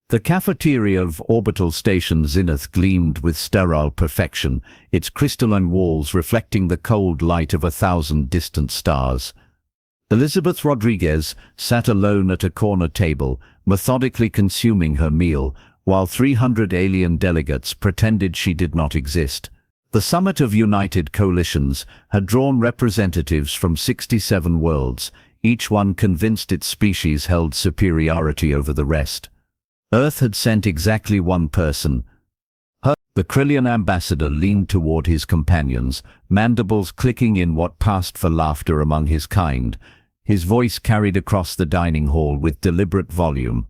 The cafeteria of orbital station Zenith gleamed with sterile perfection, its crystalline walls reflecting the cold light of 1,000 distant stars. Elizabeth Rodriguez sat alone at a corner table, methodically consuming her meal, while 300 alien delegates pretended she did not exist. The Summit of United Coalitions had drawn representatives from 67 worlds, each one convinced its species held superiority over the rest. Earth had sent exactly one person. The Kryllian ambassador leaned toward his companions, mandibles clicking in what passed for laughter among his kind. His voice carried across the dining hall with deliberate volume.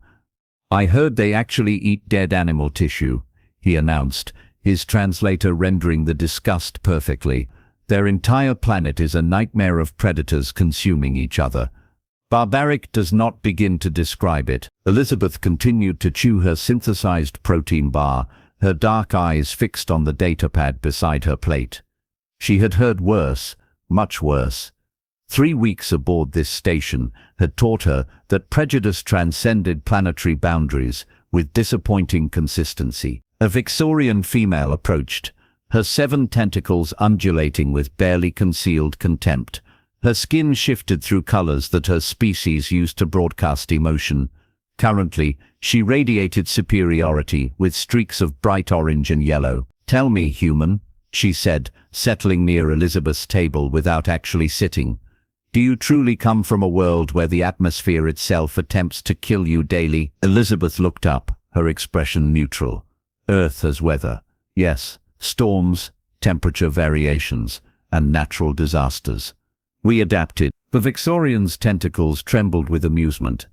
"I heard they actually eat dead animal tissue," he announced, his translator rendering the disgust perfectly. "Their entire planet is a nightmare of predators consuming each other. Barbaric does not begin to describe it." Elizabeth continued to chew her synthesized protein bar, her dark eyes fixed on the datapad beside her plate. She had heard worse, much worse. 3 weeks aboard this station had taught her that prejudice transcended planetary boundaries with disappointing consistency. A Vexorian female approached, her 7 tentacles undulating with barely concealed contempt. Her skin shifted through colors that her species used to broadcast emotion. Currently, she radiated superiority with streaks of bright orange and yellow. "Tell me, human," she said, settling near Elizabeth's table without actually sitting. "Do you truly come from a world where the atmosphere itself attempts to kill you daily?" Elizabeth looked up, her expression neutral. "Earth has weather. Yes, storms, temperature variations, and natural disasters. We adapted." The Vexorian's tentacles trembled with amusement.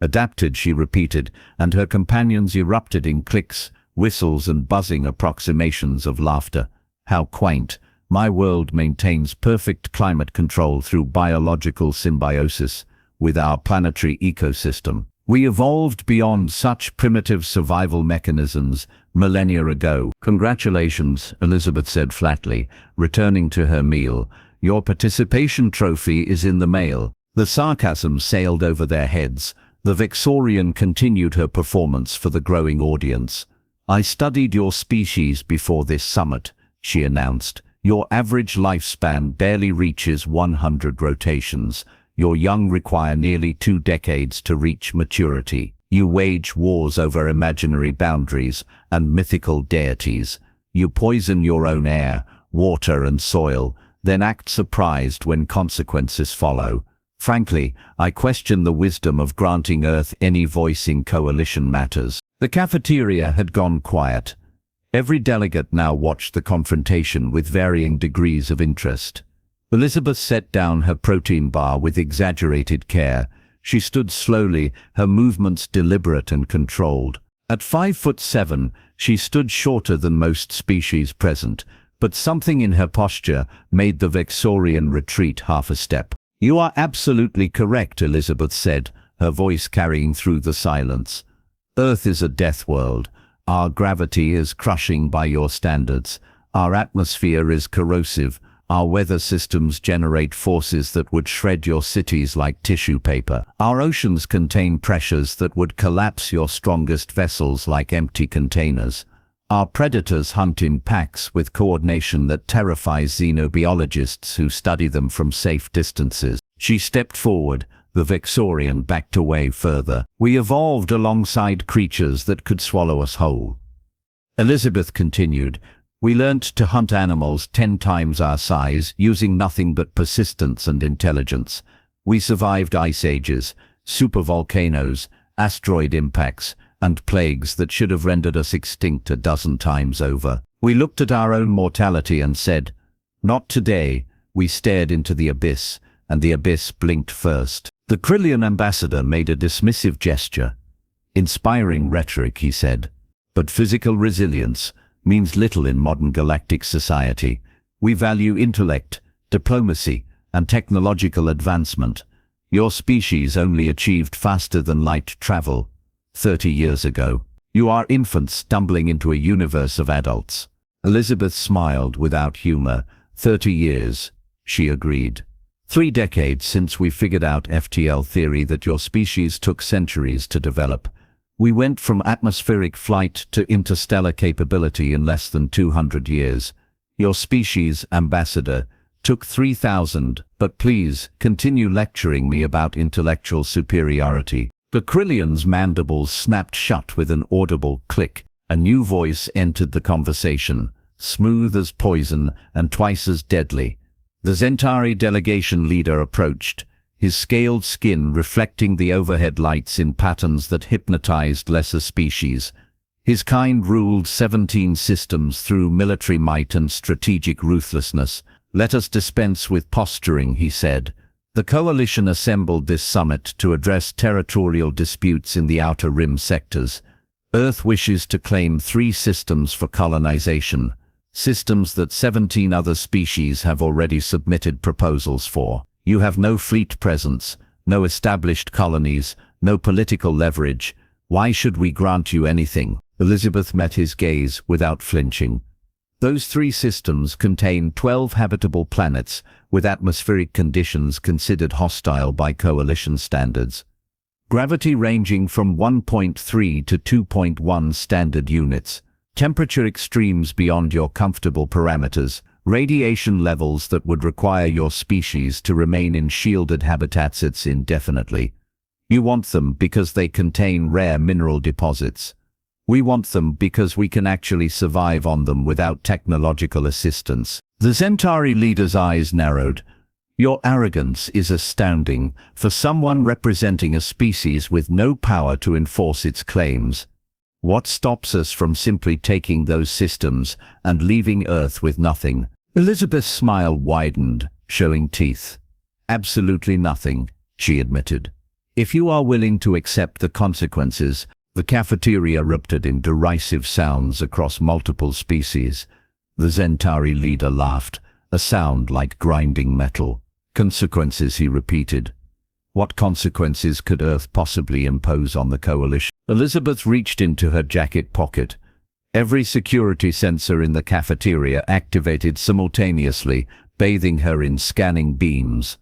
"Adapted," she repeated, and her companions erupted in clicks, whistles and buzzing approximations of laughter. "How quaint. My world maintains perfect climate control through biological symbiosis with our planetary ecosystem. We evolved beyond such primitive survival mechanisms millennia ago." "Congratulations," Elizabeth said flatly, returning to her meal. "Your participation trophy is in the mail." The sarcasm sailed over their heads. The Vexorian continued her performance for the growing audience. "I studied your species before this summit," she announced. "Your average lifespan barely reaches 100 rotations. Your young require nearly 2 decades to reach maturity. You wage wars over imaginary boundaries and mythical deities. You poison your own air, water and soil, then act surprised when consequences follow. Frankly, I question the wisdom of granting Earth any voice in coalition matters." The cafeteria had gone quiet. Every delegate now watched the confrontation with varying degrees of interest. Elizabeth set down her protein bar with exaggerated care. She stood slowly, her movements deliberate and controlled. At 5'7", she stood shorter than most species present, but something in her posture made the Vexorian retreat half a step. "You are absolutely correct," Elizabeth said, her voice carrying through the silence. "Earth is a death world. Our gravity is crushing by your standards. Our atmosphere is corrosive. Our weather systems generate forces that would shred your cities like tissue paper. Our oceans contain pressures that would collapse your strongest vessels like empty containers. Our predators hunt in packs with coordination that terrifies xenobiologists who study them from safe distances." She stepped forward. The Vexorian backed away further. "We evolved alongside creatures that could swallow us whole." Elizabeth continued. "We learnt to hunt animals 10 times our size, using nothing but persistence and intelligence. We survived ice ages, supervolcanoes, asteroid impacts, and plagues that should have rendered us extinct a dozen times over. We looked at our own mortality and said, 'Not today.' We stared into the abyss, and the abyss blinked first." The Kryllian ambassador made a dismissive gesture. "Inspiring rhetoric," he said. "But physical resilience means little in modern galactic society. We value intellect, diplomacy, and technological advancement. Your species only achieved faster than light travel 30 years ago. You are infants stumbling into a universe of adults." Elizabeth smiled without humor. 30 years, she agreed. 3 decades since we figured out FTL theory that your species took centuries to develop. We went from atmospheric flight to interstellar capability in less than 200 years. Your species, Ambassador, took 3,000, but please, continue lecturing me about intellectual superiority. The Kryllian's mandibles snapped shut with an audible click. A new voice entered the conversation, smooth as poison and twice as deadly. The Zentari delegation leader approached, his scaled skin reflecting the overhead lights in patterns that hypnotized lesser species. His kind ruled 17 systems through military might and strategic ruthlessness. "Let us dispense with posturing," he said. The coalition assembled this summit to address territorial disputes in the Outer Rim sectors. Earth wishes to claim 3 systems for colonization, systems that 17 other species have already submitted proposals for. You have no fleet presence, no established colonies, no political leverage. Why should we grant you anything? Elizabeth met his gaze without flinching. Those 3 systems contain 12 habitable planets, with atmospheric conditions considered hostile by coalition standards. Gravity ranging from 1.3 to 2.1 standard units. Temperature extremes beyond your comfortable parameters. Radiation levels that would require your species to remain in shielded habitats indefinitely. You want them because they contain rare mineral deposits. We want them because we can actually survive on them without technological assistance. The Zentari leader's eyes narrowed. Your arrogance is astounding for someone representing a species with no power to enforce its claims. What stops us from simply taking those systems and leaving Earth with nothing? Elizabeth's smile widened, showing teeth. Absolutely nothing, she admitted. If you are willing to accept the consequences. The cafeteria erupted in derisive sounds across multiple species. The Zentari leader laughed, a sound like grinding metal. Consequences, he repeated. What consequences could Earth possibly impose on the coalition? Elizabeth reached into her jacket pocket. Every security sensor in the cafeteria activated simultaneously, bathing her in scanning beams.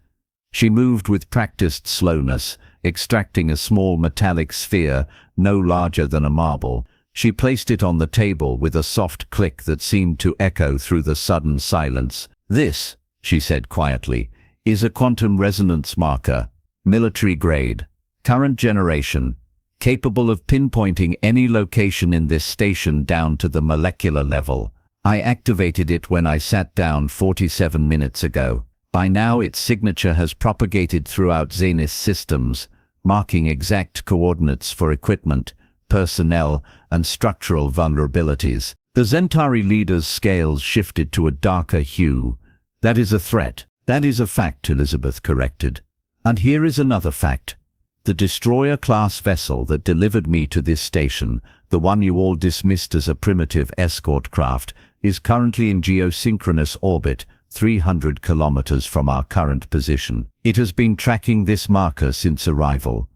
She moved with practiced slowness, extracting a small metallic sphere, no larger than a marble. She placed it on the table with a soft click that seemed to echo through the sudden silence. "This," she said quietly, "is a quantum resonance marker, military grade, current generation, capable of pinpointing any location in this station down to the molecular level. I activated it when I sat down 47 minutes ago. By now its signature has propagated throughout Zenith systems, marking exact coordinates for equipment, personnel, and structural vulnerabilities." The Zentari leader's scales shifted to a darker hue. "That is a threat. That is a fact," Elizabeth corrected. "And here is another fact. The destroyer-class vessel that delivered me to this station, the one you all dismissed as a primitive escort craft, is currently in geosynchronous orbit, 300 kilometers from our current position. It has been tracking this marker since arrival.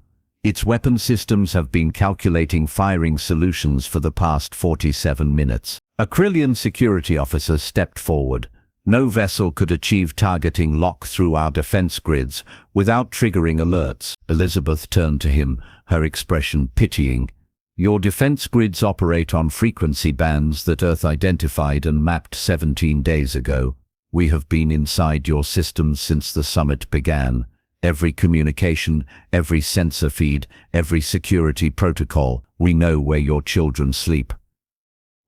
Its weapon systems have been calculating firing solutions for the past 47 minutes. A Kryllian security officer stepped forward. No vessel could achieve targeting lock through our defense grids without triggering alerts. Elizabeth turned to him, her expression pitying. "Your defense grids operate on frequency bands that Earth identified and mapped 17 days ago. We have been inside your systems since the summit began. Every communication, every sensor feed, every security protocol. We know where your children sleep.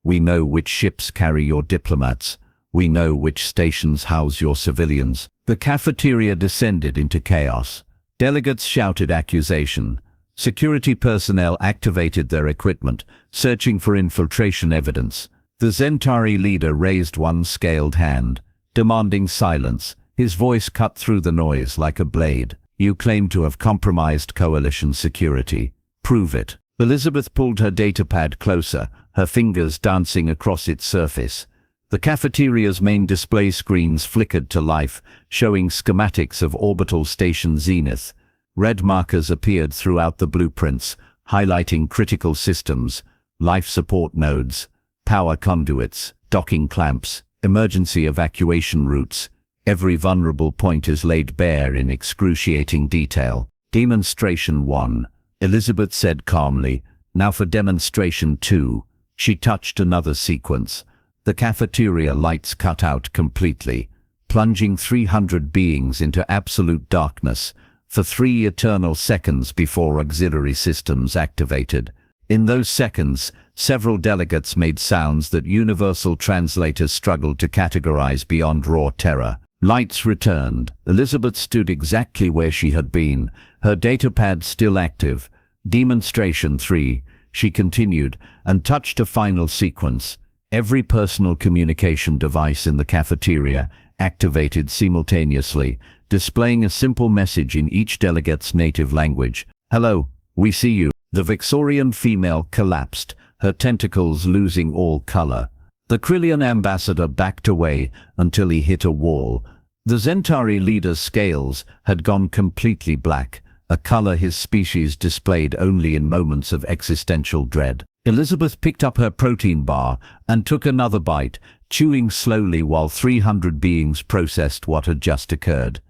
We know which ships carry your diplomats. We know which stations house your civilians." The cafeteria descended into chaos. Delegates shouted accusation. Security personnel activated their equipment, searching for infiltration evidence. The Zentari leader raised one scaled hand, demanding silence. His voice cut through the noise like a blade. "You claim to have compromised coalition security. Prove it." Elizabeth pulled her datapad closer, her fingers dancing across its surface. The cafeteria's main display screens flickered to life, showing schematics of orbital station Zenith. Red markers appeared throughout the blueprints, highlighting critical systems, life support nodes, power conduits, docking clamps, emergency evacuation routes. Every vulnerable point is laid bare in excruciating detail. "Demonstration 1, Elizabeth said calmly. Now for demonstration 2. She touched another sequence. The cafeteria lights cut out completely, plunging 300 beings into absolute darkness for 3 eternal seconds before auxiliary systems activated. In those seconds, several delegates made sounds that universal translators struggled to categorize beyond raw terror. Lights returned. Elizabeth stood exactly where she had been, her datapad still active. Demonstration 3. She continued and touched a final sequence. Every personal communication device in the cafeteria activated simultaneously, displaying a simple message in each delegate's native language. "Hello, we see you." The Vexorian female collapsed, her tentacles losing all color. The Kryllian ambassador backed away until he hit a wall. The Zentari leader's scales had gone completely black, a color his species displayed only in moments of existential dread. Elizabeth picked up her protein bar and took another bite, chewing slowly while 300 beings processed what had just occurred.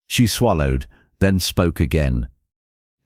She swallowed, then spoke again.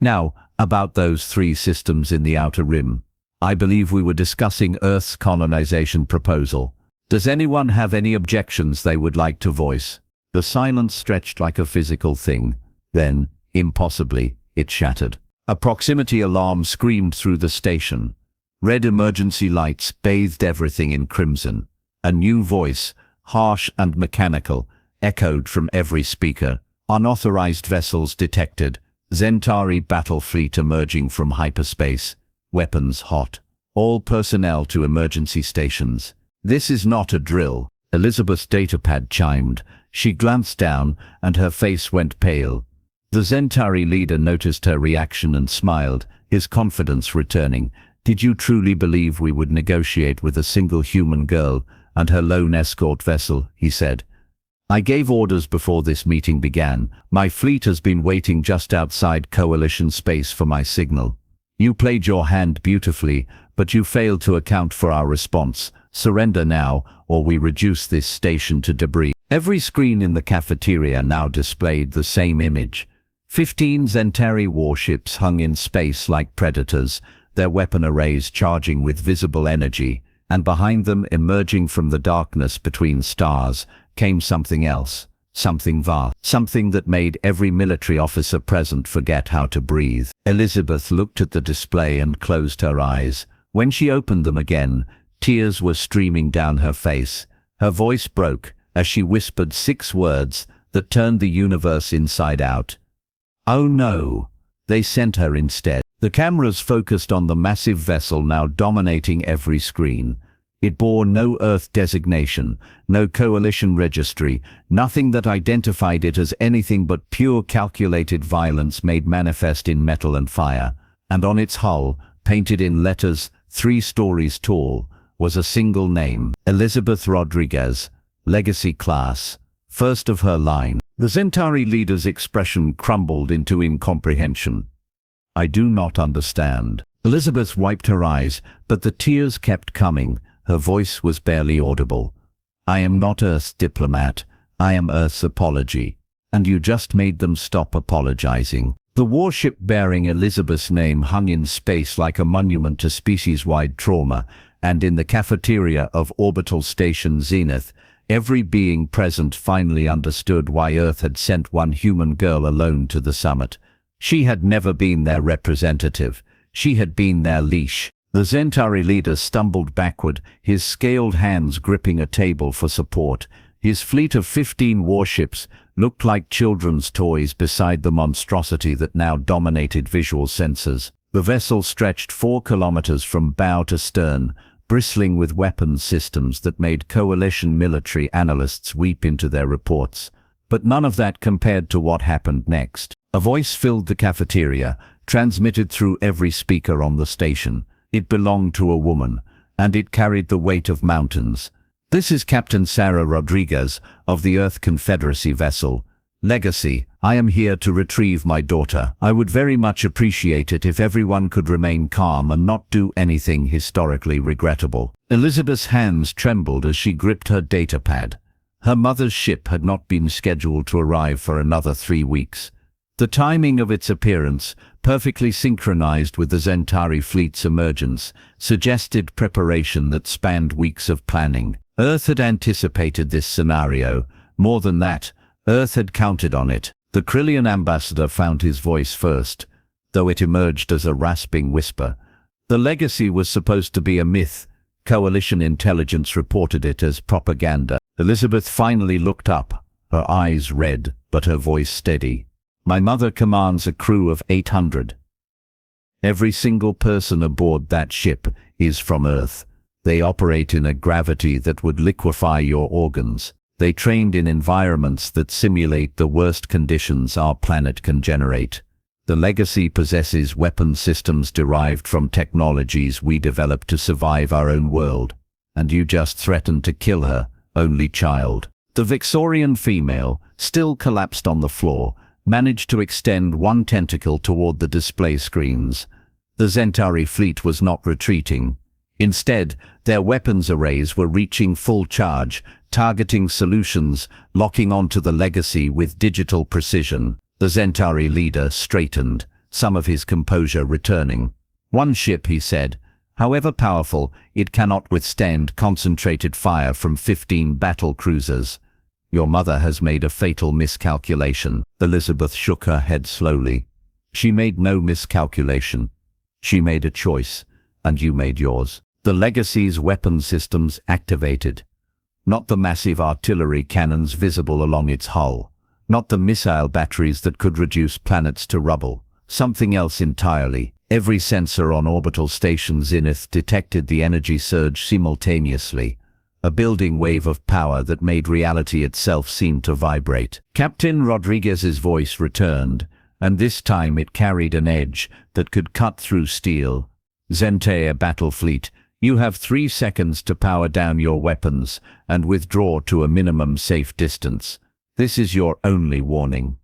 "Now, about those 3 systems in the Outer Rim. I believe we were discussing Earth's colonization proposal. Does anyone have any objections they would like to voice?" The silence stretched like a physical thing. Then, impossibly, it shattered. A proximity alarm screamed through the station. Red emergency lights bathed everything in crimson. A new voice, harsh and mechanical, echoed from every speaker. "Unauthorized vessels detected. Zentari battle fleet emerging from hyperspace. Weapons hot. All personnel to emergency stations." "This is not a drill." Elizabeth's datapad chimed. She glanced down, and her face went pale. The Zentari leader noticed her reaction and smiled, his confidence returning. "Did you truly believe we would negotiate with a single human girl and her lone escort vessel?" he said. "I gave orders before this meeting began. My fleet has been waiting just outside Coalition space for my signal. You played your hand beautifully, but you failed to account for our response. Surrender now, or we reduce this station to debris." Every screen in the cafeteria now displayed the same image. 15 Zentari warships hung in space like predators, their weapon arrays charging with visible energy, and behind them, emerging from the darkness between stars, came something else, something vast, something that made every military officer present forget how to breathe. Elizabeth looked at the display and closed her eyes. When she opened them again, tears were streaming down her face. Her voice broke as she whispered 6 words that turned the universe inside out. "Oh no!" They sent her instead. The cameras focused on the massive vessel now dominating every screen. It bore no Earth designation, no coalition registry, nothing that identified it as anything but pure calculated violence made manifest in metal and fire. And on its hull, painted in letters 3 stories tall, was a single name: Elizabeth Rodriguez, Legacy Class, first of her line. The Zentari leader's expression crumbled into incomprehension. "I do not understand." Elizabeth wiped her eyes, but the tears kept coming. Her voice was barely audible. "I am not Earth's diplomat. I am Earth's apology. And you just made them stop apologizing." The warship bearing Elizabeth's name hung in space like a monument to species-wide trauma, and in the cafeteria of Orbital Station Zenith, every being present finally understood why Earth had sent one human girl alone to the summit. She had never been their representative. She had been their leash. The Zentari leader stumbled backward, his scaled hands gripping a table for support. His fleet of 15 warships looked like children's toys beside the monstrosity that now dominated visual sensors. The vessel stretched 4 kilometers from bow to stern, bristling with weapons systems that made coalition military analysts weep into their reports. But none of that compared to what happened next. A voice filled the cafeteria, transmitted through every speaker on the station. It belonged to a woman, and it carried the weight of mountains. "This is Captain Sarah Rodriguez of the Earth Confederacy vessel, Legacy. I am here to retrieve my daughter. I would very much appreciate it if everyone could remain calm and not do anything historically regrettable." Elizabeth's hands trembled as she gripped her datapad. Her mother's ship had not been scheduled to arrive for another 3 weeks. The timing of its appearance, perfectly synchronized with the Zentari fleet's emergence, suggested preparation that spanned weeks of planning. Earth had anticipated this scenario. More than that, Earth had counted on it. The Kryllian ambassador found his voice first, though it emerged as a rasping whisper. The legacy was supposed to be a myth. Coalition intelligence reported it as propaganda. Elizabeth finally looked up, her eyes red, but her voice steady. My mother commands a crew of 800. Every single person aboard that ship is from Earth. They operate in a gravity that would liquefy your organs. They trained in environments that simulate the worst conditions our planet can generate. The legacy possesses weapon systems derived from technologies we developed to survive our own world. And you just threatened to kill her, only child. The Vexorian female, still collapsed on the floor, managed to extend one tentacle toward the display screens. The Zentari fleet was not retreating. Instead, their weapons arrays were reaching full charge, targeting solutions, locking onto the legacy with digital precision. The Zentari leader straightened, some of his composure returning. One ship, he said, however powerful, it cannot withstand concentrated fire from 15 battle cruisers. Your mother has made a fatal miscalculation. Elizabeth shook her head slowly. She made no miscalculation. She made a choice, and you made yours. The legacy's weapon systems activated. Not the massive artillery cannons visible along its hull. Not the missile batteries that could reduce planets to rubble. Something else entirely. Every sensor on orbital station Zenith detected the energy surge simultaneously. A building wave of power that made reality itself seem to vibrate. Captain Rodriguez's voice returned, and this time it carried an edge that could cut through steel. Zentari battle fleet, you have 3 seconds to power down your weapons and withdraw to a minimum safe distance. This is your only warning.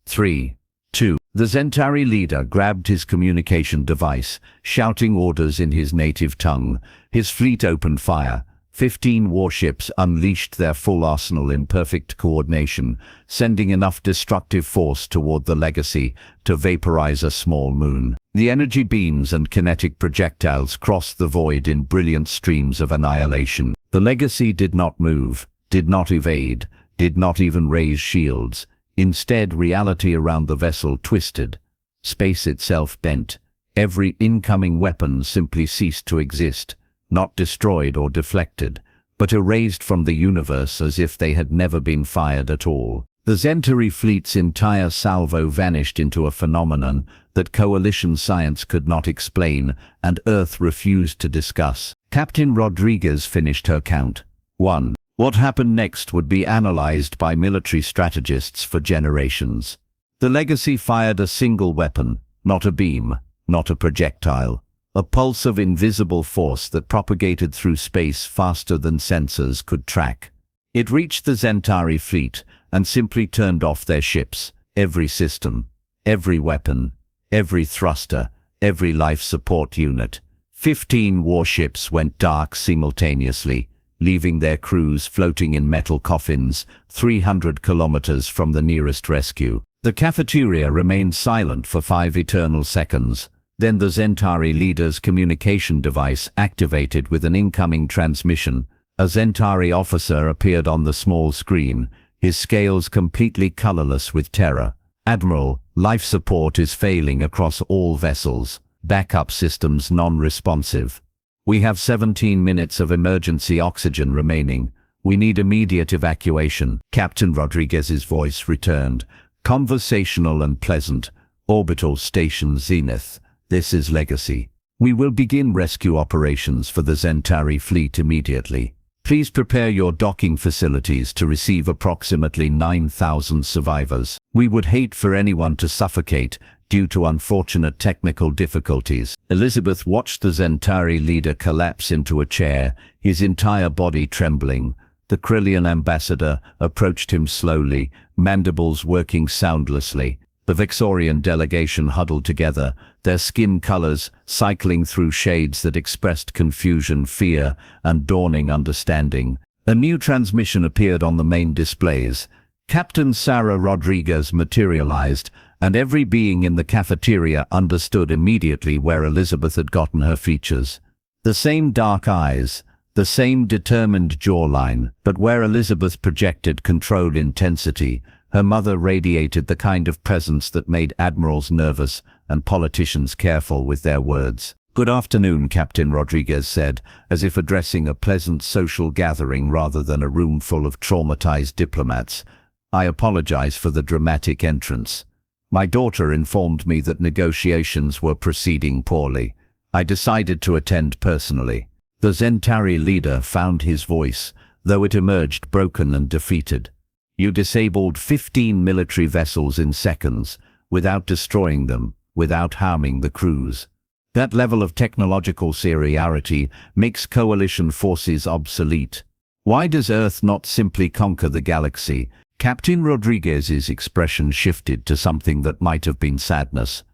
3, 2. The Zentari leader grabbed his communication device, shouting orders in his native tongue. His fleet opened fire. 15 warships unleashed their full arsenal in perfect coordination, sending enough destructive force toward the legacy to vaporize a small moon. The energy beams and kinetic projectiles crossed the void in brilliant streams of annihilation. The legacy did not move, did not evade, did not even raise shields. Instead, reality around the vessel twisted. Space itself bent. Every incoming weapon simply ceased to exist. Not destroyed or deflected, but erased from the universe as if they had never been fired at all. The Zentari fleet's entire salvo vanished into a phenomenon that coalition science could not explain and Earth refused to discuss. Captain Rodriguez finished her count. 1. What happened next would be analyzed by military strategists for generations. The legacy fired a single weapon, not a beam, not a projectile. A pulse of invisible force that propagated through space faster than sensors could track. It reached the Zentari fleet and simply turned off their ships, every system, every weapon, every thruster, every life support unit. 15 warships went dark simultaneously, leaving their crews floating in metal coffins 300 kilometers from the nearest rescue. The cafeteria remained silent for 5 eternal seconds. Then the Zentari leader's communication device activated with an incoming transmission. A Zentari officer appeared on the small screen, his scales completely colorless with terror. Admiral, life support is failing across all vessels. Backup systems non-responsive. We have 17 minutes of emergency oxygen remaining. We need immediate evacuation. Captain Rodriguez's voice returned, conversational and pleasant. Orbital station Zenith. This is Legacy. We will begin rescue operations for the Zentari fleet immediately. Please prepare your docking facilities to receive approximately 9,000 survivors. We would hate for anyone to suffocate due to unfortunate technical difficulties. Elizabeth watched the Zentari leader collapse into a chair, his entire body trembling. The Kryllian ambassador approached him slowly, mandibles working soundlessly. The Vexorian delegation huddled together, their skin colors cycling through shades that expressed confusion, fear, and dawning understanding. A new transmission appeared on the main displays. Captain Sarah Rodriguez materialized, and every being in the cafeteria understood immediately where Elizabeth had gotten her features. The same dark eyes, the same determined jawline, but where Elizabeth projected controlled intensity, her mother radiated the kind of presence that made admirals nervous and politicians careful with their words. "Good afternoon," Captain Rodriguez said, as if addressing a pleasant social gathering rather than a room full of traumatized diplomats. "I apologize for the dramatic entrance. My daughter informed me that negotiations were proceeding poorly. I decided to attend personally." The Zentari leader found his voice, though it emerged broken and defeated. "You disabled 15 military vessels in seconds, without destroying them, without harming the crews. That level of technological superiority makes coalition forces obsolete. Why does Earth not simply conquer the galaxy?" Captain Rodriguez's expression shifted to something that might have been sadness.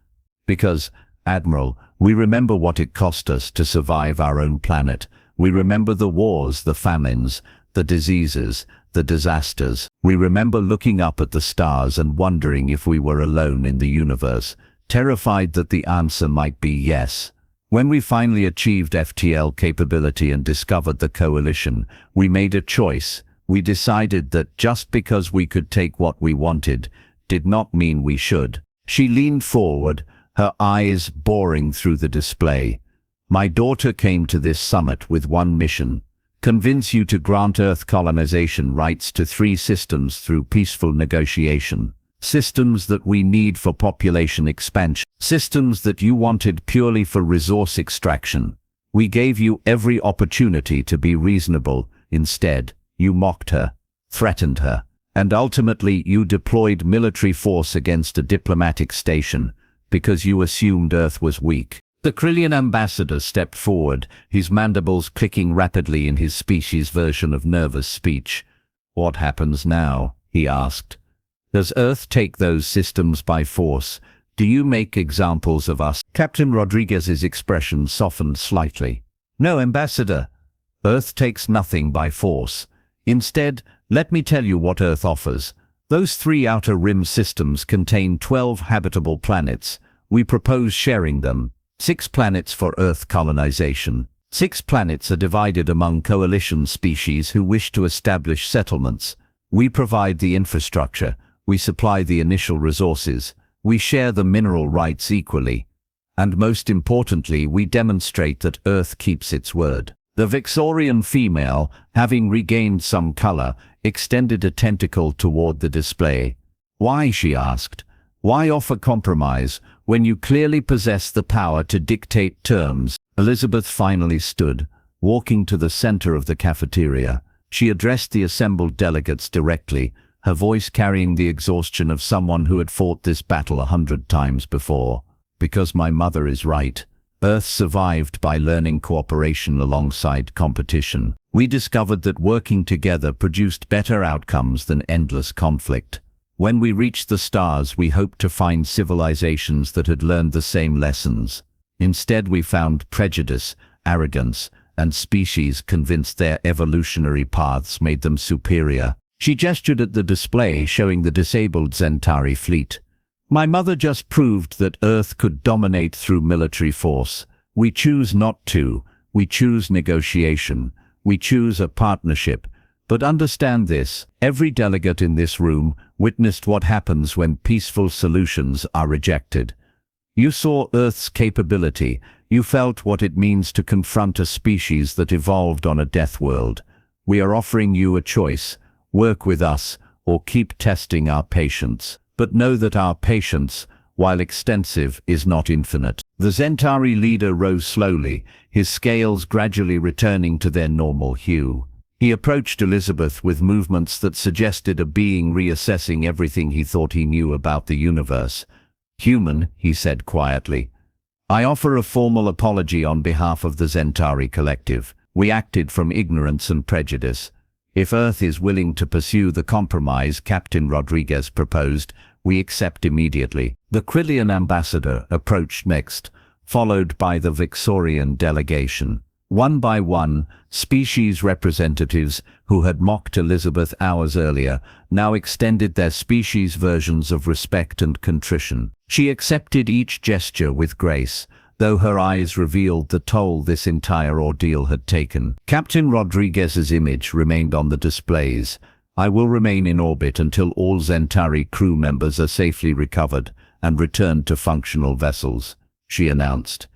"Because, Admiral, we remember what it cost us to survive our own planet. We remember the wars, the famines, the diseases, the disasters. We remember looking up at the stars and wondering if we were alone in the universe, terrified that the answer might be yes. When we finally achieved FTL capability and discovered the coalition, we made a choice. We decided that just because we could take what we wanted, did not mean we should." She leaned forward, her eyes boring through the display. "My daughter came to this summit with one mission: convince you to grant Earth colonization rights to 3 systems through peaceful negotiation. Systems that we need for population expansion. Systems that you wanted purely for resource extraction. We gave you every opportunity to be reasonable. Instead, you mocked her, threatened her, and ultimately you deployed military force against a diplomatic station because you assumed Earth was weak." The Kryllian ambassador stepped forward, his mandibles clicking rapidly in his species' version of nervous speech. "What happens now?" he asked. "Does Earth take those systems by force? Do you make examples of us?" Captain Rodriguez's expression softened slightly. "No, Ambassador. Earth takes nothing by force. Instead, let me tell you what Earth offers. Those 3 outer rim systems contain 12 habitable planets. We propose sharing them. 6 planets for Earth colonization. 6 planets are divided among coalition species who wish to establish settlements. We provide the infrastructure. We supply the initial resources. We share the mineral rights equally. And most importantly, we demonstrate that Earth keeps its word." The Vexorian female, having regained some color, extended a tentacle toward the display. "Why?" she asked. "Why offer compromise when you clearly possess the power to dictate terms?" Elizabeth finally stood, walking to the center of the cafeteria. She addressed the assembled delegates directly, her voice carrying the exhaustion of someone who had fought this battle 100 times before. "Because my mother is right. Earth survived by learning cooperation alongside competition. We discovered that working together produced better outcomes than endless conflict. When we reached the stars, we hoped to find civilizations that had learned the same lessons. Instead, we found prejudice, arrogance, and species convinced their evolutionary paths made them superior." She gestured at the display showing the disabled Zentari fleet. "My mother just proved that Earth could dominate through military force. We choose not to. We choose negotiation. We choose a partnership. But understand this, every delegate in this room witnessed what happens when peaceful solutions are rejected. You saw Earth's capability. You felt what it means to confront a species that evolved on a death world. We are offering you a choice. Work with us, or keep testing our patience. But know that our patience, while extensive, is not infinite." The Zentari leader rose slowly, his scales gradually returning to their normal hue. He approached Elizabeth with movements that suggested a being reassessing everything he thought he knew about the universe. "Human," he said quietly, "I offer a formal apology on behalf of the Zentari collective. We acted from ignorance and prejudice. If Earth is willing to pursue the compromise Captain Rodriguez proposed, we accept immediately." The Kryllian ambassador approached next, followed by the Vexorian delegation. One by one, species representatives who had mocked Elizabeth hours earlier now extended their species versions of respect and contrition. She accepted each gesture with grace, though her eyes revealed the toll this entire ordeal had taken. Captain Rodriguez's image remained on the displays. "I will remain in orbit until all Zentari crew members are safely recovered and returned to functional vessels," she announced.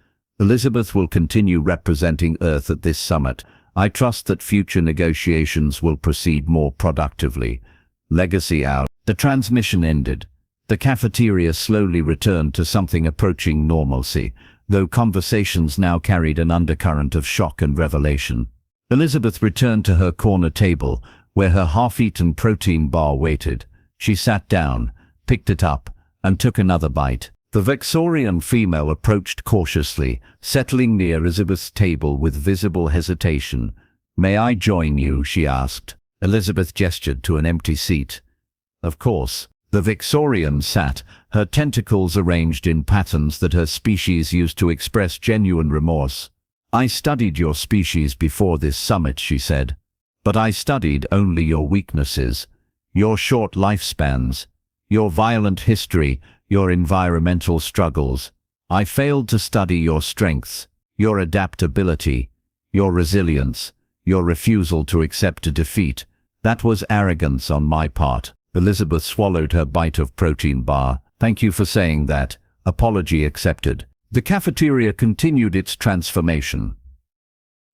"Elizabeth will continue representing Earth at this summit. I trust that future negotiations will proceed more productively." Legacy out. The transmission ended. The cafeteria slowly returned to something approaching normalcy, though conversations now carried an undercurrent of shock and revelation. Elizabeth returned to her corner table, where her half-eaten protein bar waited. She sat down, picked it up, and took another bite. The Vexorian female approached cautiously, settling near Elizabeth's table with visible hesitation. "May I join you?" she asked. Elizabeth gestured to an empty seat. "Of course." The Vexorian sat, her tentacles arranged in patterns that her species used to express genuine remorse. "I studied your species before this summit," she said. "But I studied only your weaknesses, your short lifespans, your violent history, your environmental struggles. I failed to study your strengths, your adaptability, your resilience, your refusal to accept a defeat. That was arrogance on my part." Elizabeth swallowed her bite of protein bar. "Thank you for saying that. Apology accepted." The cafeteria continued its transformation.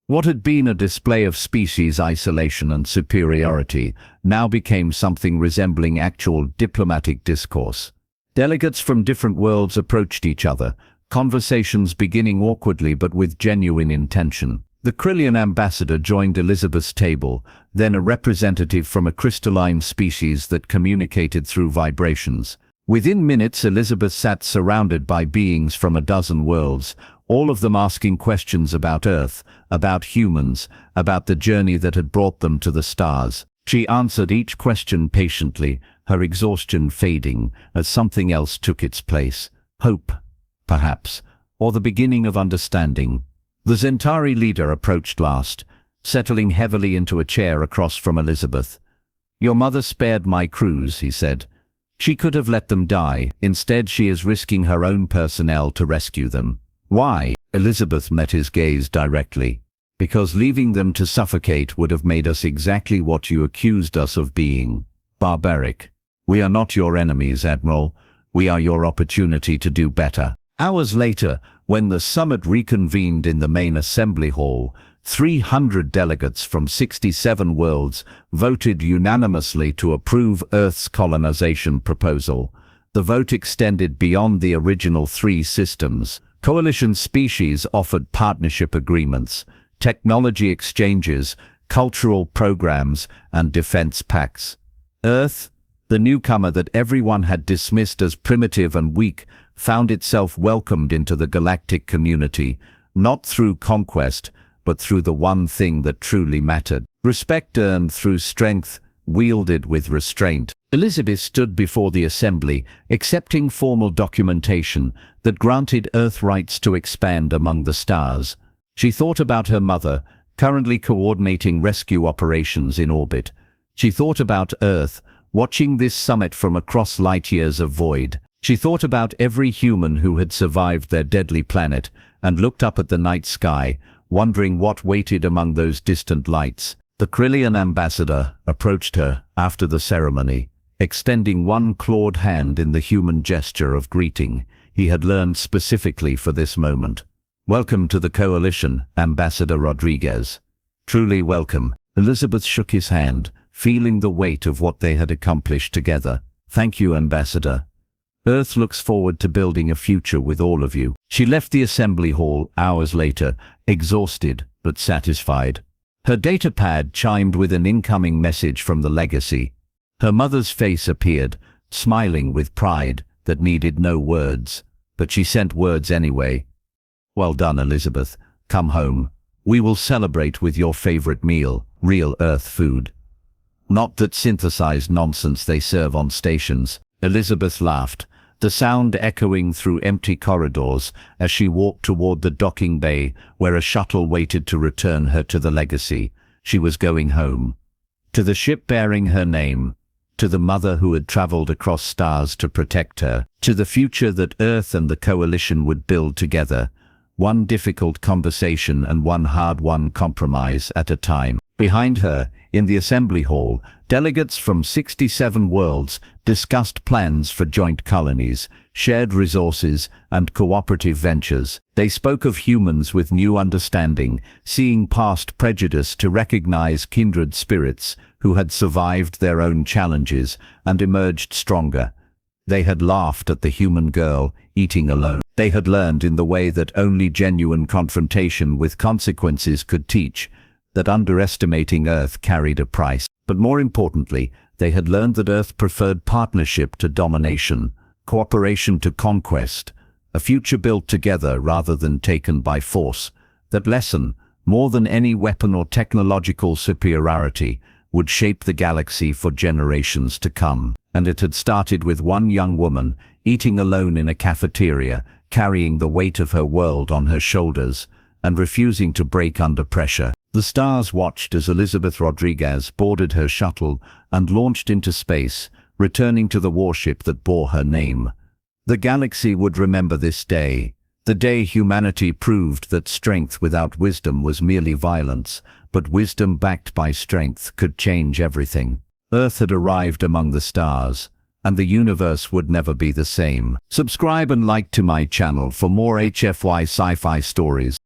What had been a display of species isolation and superiority now became something resembling actual diplomatic discourse. Delegates from different worlds approached each other, conversations beginning awkwardly but with genuine intention. The Kryllian ambassador joined Elizabeth's table, then a representative from a crystalline species that communicated through vibrations. Within minutes, Elizabeth sat surrounded by beings from a dozen worlds, all of them asking questions about Earth, about humans, about the journey that had brought them to the stars. She answered each question patiently, her exhaustion fading as something else took its place. Hope, perhaps, or the beginning of understanding. The Zentari leader approached last, settling heavily into a chair across from Elizabeth. "Your mother spared my crews," he said. "She could have let them die. Instead, she is risking her own personnel to rescue them." "Why?" Elizabeth met his gaze directly. "Because leaving them to suffocate would have made us exactly what you accused us of being. Barbaric. We are not your enemies, Admiral. We are your opportunity to do better." Hours later, when the summit reconvened in the main assembly hall, 300 delegates from 67 worlds voted unanimously to approve Earth's colonization proposal. The vote extended beyond the original 3 systems. Coalition species offered partnership agreements, technology exchanges, cultural programs, and defense pacts. Earth, the newcomer that everyone had dismissed as primitive and weak, found itself welcomed into the galactic community, not through conquest, but through the one thing that truly mattered. Respect earned through strength, wielded with restraint. Elizabeth stood before the assembly, accepting formal documentation that granted Earth rights to expand among the stars. She thought about her mother, currently coordinating rescue operations in orbit. She thought about Earth, watching this summit from across light years of void. She thought about every human who had survived their deadly planet and looked up at the night sky, wondering what waited among those distant lights. The Kryllian ambassador approached her after the ceremony, extending one clawed hand in the human gesture of greeting he had learned specifically for this moment. "Welcome to the coalition, Ambassador Rodriguez." "Truly welcome." Elizabeth shook his hand, feeling the weight of what they had accomplished together. "Thank you, Ambassador. Earth looks forward to building a future with all of you." She left the assembly hall hours later, exhausted but satisfied. Her datapad chimed with an incoming message from the legacy. Her mother's face appeared, smiling with pride that needed no words, but she sent words anyway. "Well done, Elizabeth. Come home. We will celebrate with your favorite meal, real Earth food. Not that synthesized nonsense they serve on stations." Elizabeth laughed, the sound echoing through empty corridors as she walked toward the docking bay where a shuttle waited to return her to the legacy. She was going home. To the ship bearing her name, to the mother who had traveled across stars to protect her, to the future that Earth and the Coalition would build together, one difficult conversation and one hard-won compromise at a time. Behind her, in the assembly hall, delegates from 67 worlds discussed plans for joint colonies, shared resources, and cooperative ventures. They spoke of humans with new understanding, seeing past prejudice to recognize kindred spirits who had survived their own challenges and emerged stronger. They had laughed at the human girl eating alone. They had learned in the way that only genuine confrontation with consequences could teach, that underestimating Earth carried a price. But more importantly, they had learned that Earth preferred partnership to domination, cooperation to conquest, a future built together rather than taken by force. That lesson, more than any weapon or technological superiority, would shape the galaxy for generations to come. And it had started with one young woman, eating alone in a cafeteria, carrying the weight of her world on her shoulders, and refusing to break under pressure. The stars watched as Elizabeth Rodriguez boarded her shuttle and launched into space, returning to the warship that bore her name. The galaxy would remember this day, the day humanity proved that strength without wisdom was merely violence, but wisdom backed by strength could change everything. Earth had arrived among the stars, and the universe would never be the same. Subscribe and like to my channel for more HFY sci-fi stories.